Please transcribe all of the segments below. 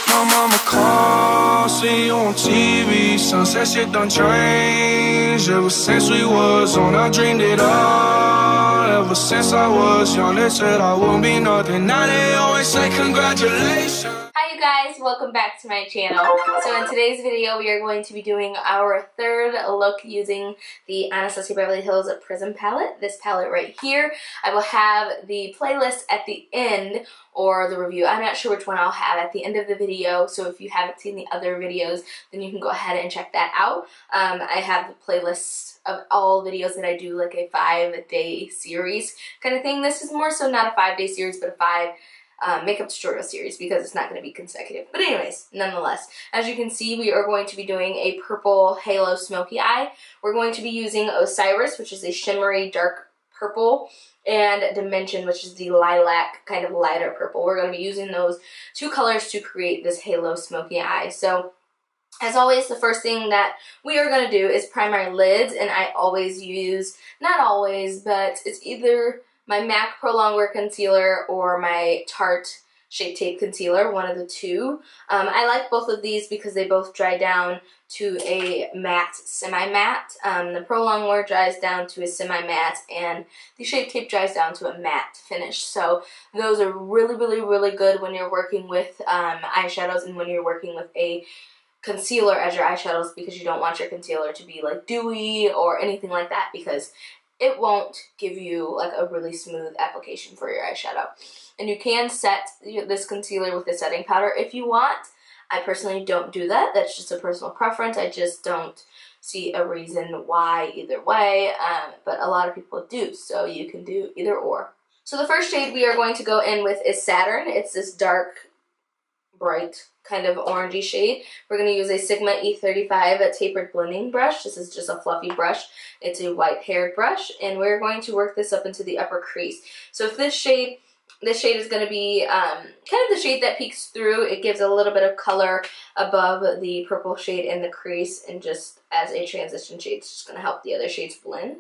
My mama called, see you on TV. Sunset shit done changed. Ever since we was on, I dreamed it all. Ever since I was young, they said I wouldn't be nothing. Now they always say congratulations. Hi you guys, welcome back to my channel. So in today's video we are going to be doing our third look using the Anastasia Beverly Hills Prism palette. This palette right here. I will have the playlist at the end, or the review. I'm not sure which one I'll have at the end of the video, so if you haven't seen the other videos, then you can go ahead and check that out. I have the playlist of all videos that I do, like a 5-day series kind of thing. This is more so not a 5-day series, but a 5 makeup tutorial series because it's not going to be consecutive. But anyways, nonetheless, as you can see, we are going to be doing a purple halo smoky eye. We're going to be using Osiris, which is a shimmery dark purple, and Dimension, which is the lilac kind of lighter purple. We're going to be using those two colors to create this halo smoky eye. So as always, the first thing that we are going to do is prime our lids, and I always use, not always, but it's either my MAC Pro Longwear Concealer or my Tarte Shape Tape Concealer, one of the two. I like both of these because they both dry down to a matte, semi-matte. The Pro Longwear dries down to a semi-matte, and the Shape Tape dries down to a matte finish. So those are really, really, really good when you're working with eyeshadows and when you're working with a concealer as your eyeshadows, because you don't want your concealer to be like dewy or anything like that, because it won't give you like a really smooth application for your eyeshadow. And you can set this concealer with a setting powder if you want. I personally don't do that. That's just a personal preference. I just don't see a reason why either way, but a lot of people do, so you can do either or. So the first shade we are going to go in with is Saturn. It's this dark, bright kind of orangey shade. We're going to use a Sigma E35 tapered blending brush. This is just a fluffy brush. It's a white haired brush, and we're going to work this up into the upper crease. So if this shade is going to be kind of the shade that peeks through. It gives a little bit of color above the purple shade in the crease, and just as a transition shade, it's just going to help the other shades blend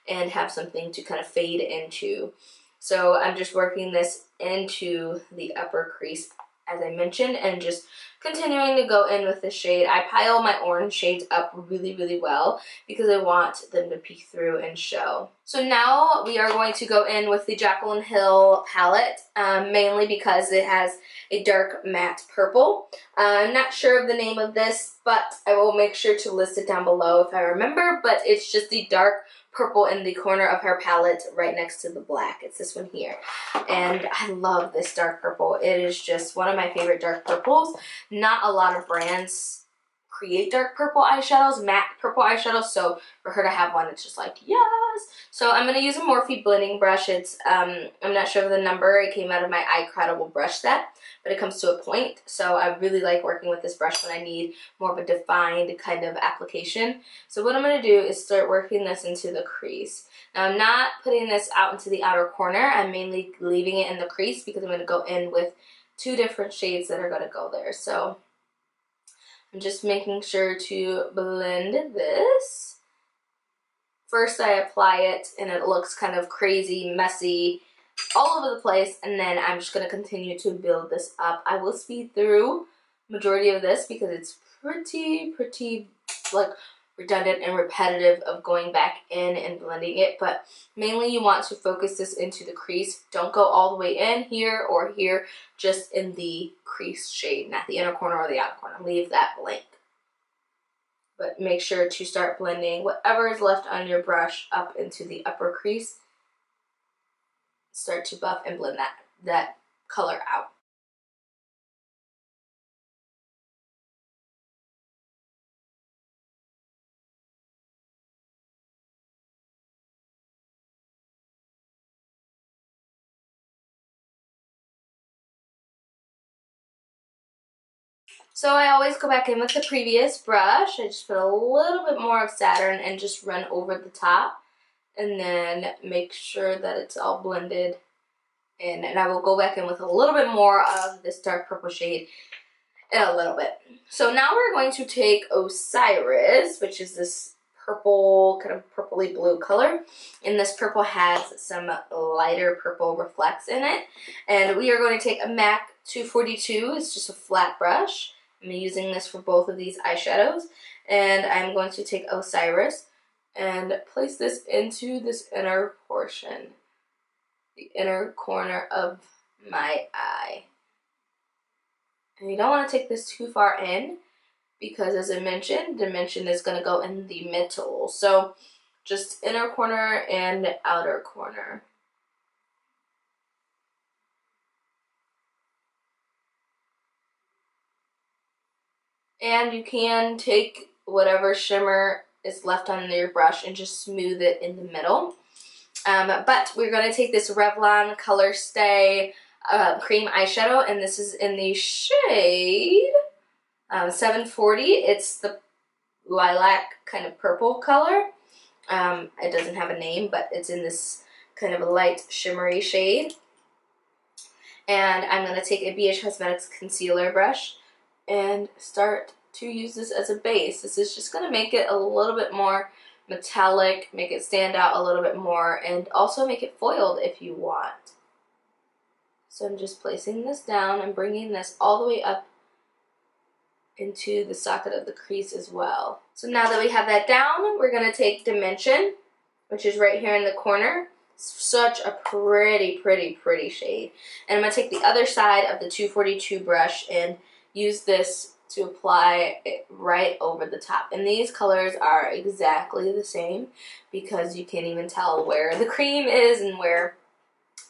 and have something to kind of fade into. So I'm just working this into the upper crease, as I mentioned, and just continuing to go in with the shade. I pile my orange shades up really, really well because I want them to peek through and show. So now we are going to go in with the Jaclyn Hill palette, mainly because it has a dark matte purple. I'm not sure of the name of this, but I will make sure to list it down below if I remember, but it's just the dark purple in the corner of her palette right next to the black. It's this one here, and I love this dark purple. It is just one of my favorite dark purples. Not a lot of brands create dark purple eyeshadows, matte purple eyeshadows, so for her to have one, it's just like, yes! So I'm going to use a Morphe blending brush. It's, I'm not sure of the number. It came out of my iCredible brush set, but it comes to a point, so I really like working with this brush when I need more of a defined kind of application. So what I'm going to do is start working this into the crease. Now I'm not putting this out into the outer corner. I'm mainly leaving it in the crease because I'm going to go in with two different shades that are going to go there. So I'm just making sure to blend this. First I apply it and it looks kind of crazy, messy, all over the place, and then I'm just going to continue to build this up. I will speed through majority of this because it's pretty like redundant and repetitive of going back in and blending it, but mainly you want to focus this into the crease. Don't go all the way in here or here, just in the crease shade, not the inner corner or the outer corner. Leave that blank. But make sure to start blending whatever is left on your brush up into the upper crease. Start to buff and blend that color out. So I always go back in with the previous brush. I just put a little bit more of Saturn and just run over the top, and then make sure that it's all blended in. And I will go back in with a little bit more of this dark purple shade in a little bit. So now we're going to take Osiris, which is this purple, kind of purpley blue color, and this purple has some lighter purple reflects in it, and we are going to take a MAC 242. It's just a flat brush. I'm using this for both of these eyeshadows. And I'm going to take Osiris and place this into this inner portion, the inner corner of my eye. And you don't want to take this too far in because, as I mentioned, dimension is going to go in the middle. So just inner corner and outer corner. And you can take whatever shimmer is left on your brush and just smooth it in the middle. But we're going to take this Revlon Colorstay cream eyeshadow, and this is in the shade 740. It's the lilac kind of purple color. It doesn't have a name, but it's in this kind of a light shimmery shade. And I'm going to take a BH Cosmetics concealer brush and start to use this as a base. This is just going to make it a little bit more metallic, make it stand out a little bit more, and also make it foiled if you want. So I'm just placing this down and bringing this all the way up into the socket of the crease as well. So now that we have that down, we're going to take Dimension, which is right here in the corner. Such a pretty shade. And I'm going to take the other side of the 242 brush and use this to apply it right over the top. And these colors are exactly the same because you can't even tell where the cream is and where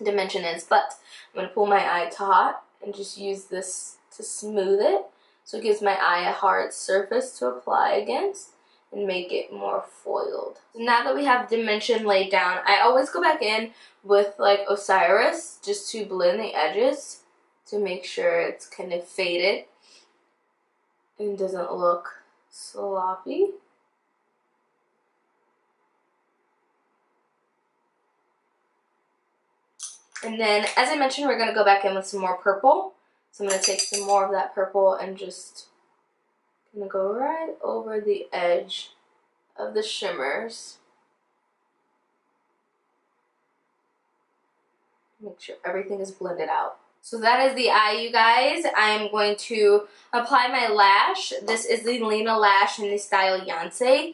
Dimension is. But I'm going to pull my eye taut and just use this to smooth it so it gives my eye a hard surface to apply against and make it more foiled. So now that we have Dimension laid down, I always go back in with like Osiris just to blend the edges to make sure it's kind of faded and doesn't look sloppy. And then, as I mentioned, we're going to go back in with some more purple. So I'm going to take some more of that purple and just going to go right over the edge of the shimmers. Make sure everything is blended out. So that is the eye, you guys. I'm going to apply my lash. This is the Lena lash in the style Yonsei.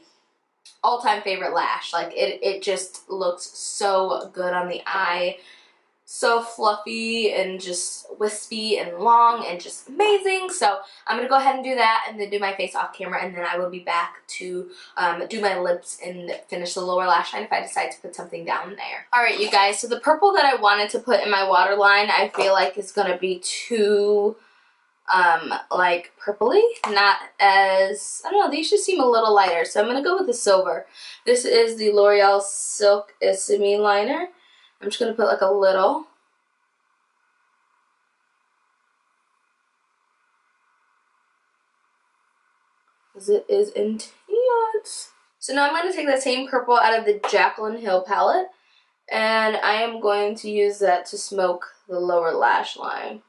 All-time favorite lash. Like, it just looks so good on the eye. So fluffy and just wispy and long and just amazing. So I'm going to go ahead and do that and then do my face off camera, and then I will be back to do my lips and finish the lower lash line if I decide to put something down there. Alright, you guys, so the purple that I wanted to put in my waterline I feel like is going to be too like purpley, not as, I don't know, these just seem a little lighter, so I'm going to go with the silver. This is the L'Oreal Silk Issimi liner. I'm just going to put like a little. Because it is intense. So now I'm going to take that same purple out of the Jaclyn Hill palette. And I am going to use that to smoke the lower lash line.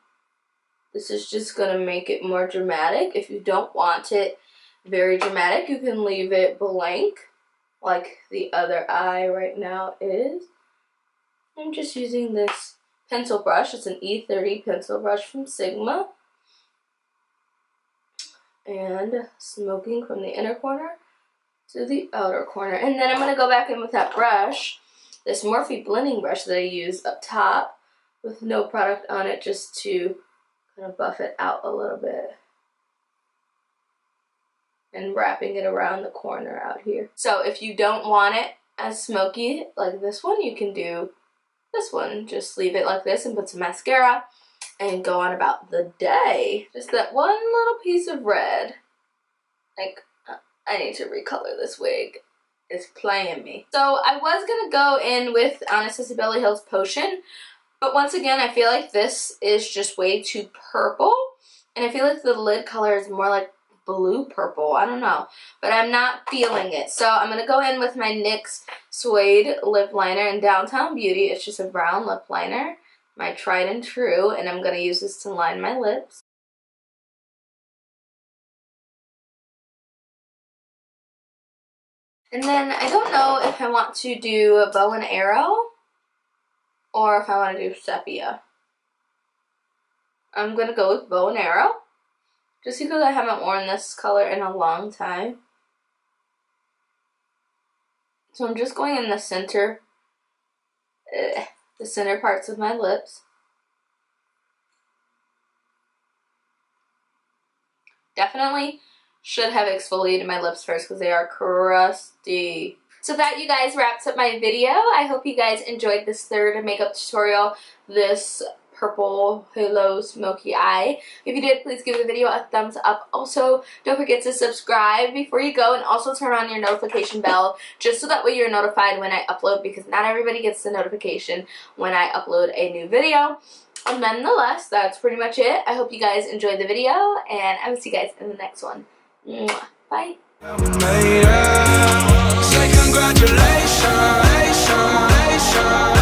This is just going to make it more dramatic. If you don't want it very dramatic, you can leave it blank. Like the other eye right now is. I'm just using this pencil brush. It's an E30 pencil brush from Sigma. And smoking from the inner corner to the outer corner. And then I'm going to go back in with that brush, this Morphe blending brush that I use up top with no product on it, just to kind of buff it out a little bit. And wrapping it around the corner out here. So if you don't want it as smoky like this one, you can do this one. Just leave it like this and put some mascara and go on about the day. Just that one little piece of red. Like, I need to recolor this wig. It's playing me. So I was going to go in with Anastasia Beverly Hills Potion. But once again, I feel like this is just way too purple. And I feel like the lid color is more like blue purple. I don't know. But I'm not feeling it. So I'm going to go in with my NYX Suede lip liner in Downtown Beauty. It's just a brown lip liner. My tried and true. And I'm going to use this to line my lips. And then I don't know if I want to do a bow and arrow or if I want to do sepia. I'm going to go with bow and arrow. Just because I haven't worn this color in a long time. So I'm just going in the center parts of my lips. Definitely should have exfoliated my lips first because they are crusty. So that, you guys, wraps up my video. I hope you guys enjoyed this third makeup tutorial, this purple halo smoky eye. If you did, please give the video a thumbs up. Also, don't forget to subscribe before you go, and also turn on your notification bell just so that way you're notified when I upload, because not everybody gets the notification when I upload a new video. And nonetheless, that's pretty much it. I hope you guys enjoyed the video, and I will see you guys in the next one. Mwah. Bye. Say congratulations.